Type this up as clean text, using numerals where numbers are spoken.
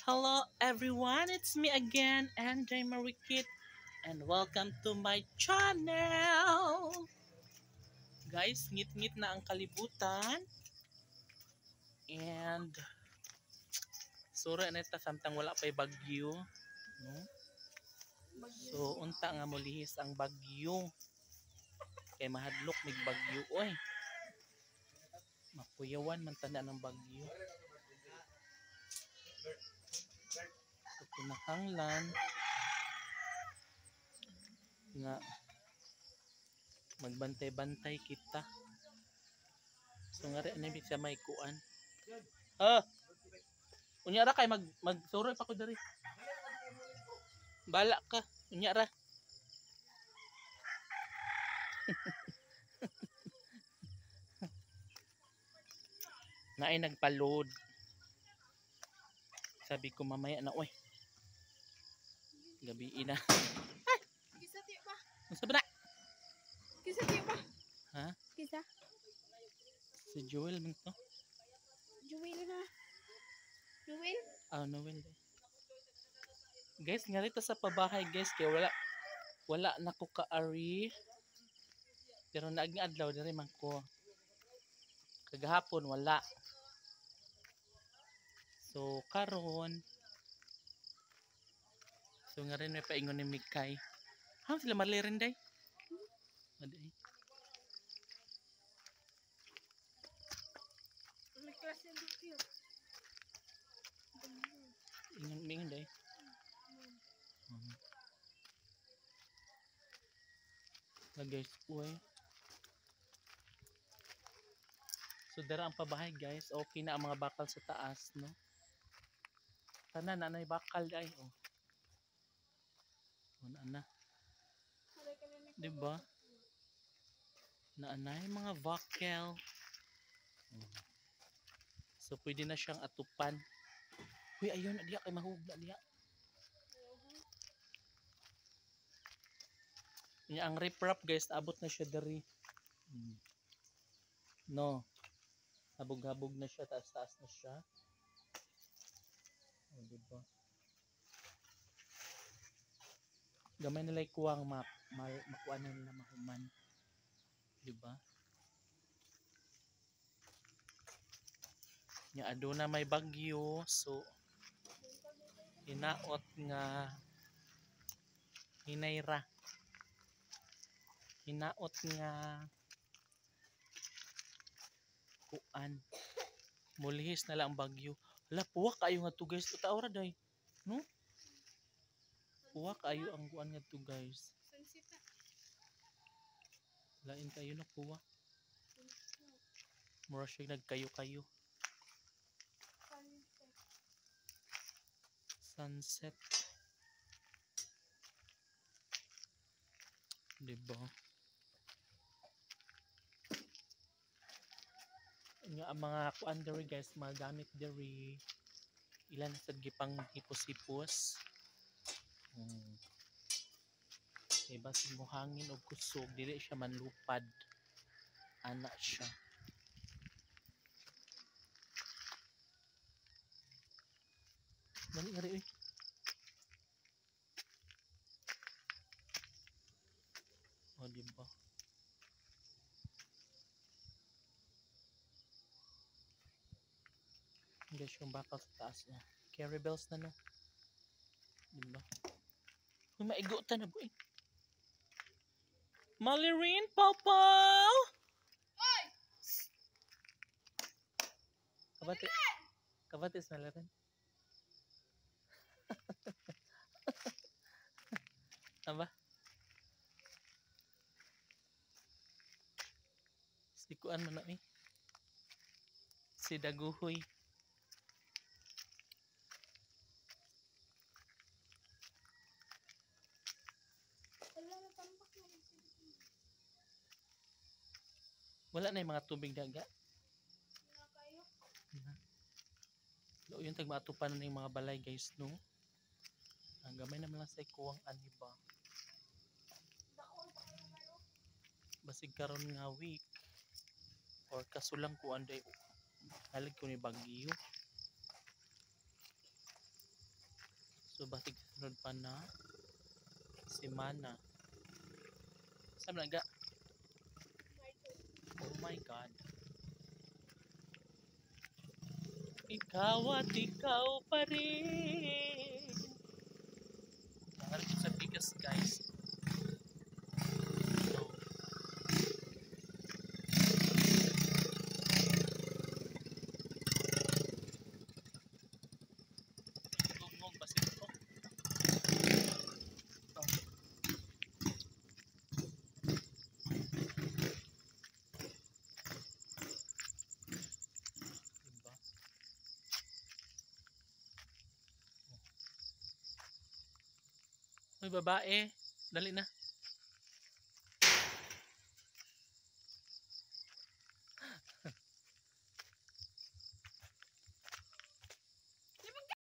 Hello everyone, it's me again, Andre Marikit, and welcome to my channel! Guys, ngit-ngit na ang kalibutan, and sura na ita samtang wala pa'y bagyo, no? So, unta nga molihis ang bagyo, kay mahadlok mig bagyo, oy! Makuyawan man tanda ng bagyo. So, pinakanglan, nga magbantay-bantay kita. So nga rin ibig sa may kuan. Unya ra kay magsuroy pa ko diri. Bala ka, unya ra. Naay nagpa-load. Sabi ko mamaya na, oy. Gabi na. Kisa tiyo pa. Unsa ba na? Kisa tiyo pa. Ha? Kisa. Si Joel man to. Jewel na. Jewel? Noel. Guys, nga rito sa pabahay guys, kaya wala na ko kaari. Pero naaging adlaw diri man ko. Kagahapon wala. So karon so nga rin may paingon ni Mikay. Ha sila malirin day? Aday. May klase ng tiyo. Ingon day. Guys, uy. So dara ang pabahay guys, okay na ang mga bakal sa taas, no? Tanan na nay bakal day, oh. Na. Diba? Naanay mga bakal. So pwede na siyang atupan. Uy, ayun, diya kay mahugna diya. Ang riprap guys, abot na siya dari. No. Habog-habog na siya, taas-taas na siya. O, diba? Gamay nila kuwang makuha na nila mahuman. Diba? Nya aduna may bagyo, so hinaot nga hinayra. Hinaot nga kuan. Mulihis na lang ang bagyo. Hala, puwak kayo nga to guys. Totoo ra day. No? Puwak kayo ang kuan nga to guys. Lain kayo na puwak. Mura siya nagkayo-kayo. Sunset. Diba? Nga ang mga kuan diri guys, mga gamit diri ilan sa gipang hipos-hipos. Diba mo hangin o kusog, dili siya manlupad. Ana siya. Dali iri eh. O diba? Guys, yung bakal sa taas na. Carry bells na no. Diba? Uy, maigutan na boy. Malirin, Pawpaw! Oy! Kabatis Malirin. Aba? Si kuan mo na eh. Si Daguhoy. Wala na yung mga tubig daga. So, yun tagmatupan na yung mga balay guys, no? Ang gamay naman lang sa kuwang aniba. Basig karon nga week or kasulang ko anday halig ko ni bagyo. So batik sunod pa na si Mana. Saan naga? Oh my God. Ikaw at ikaw pa rin. Harap sa bigas guys. So, gugmong ba ito? Oh. Diba? May babae. Dali na.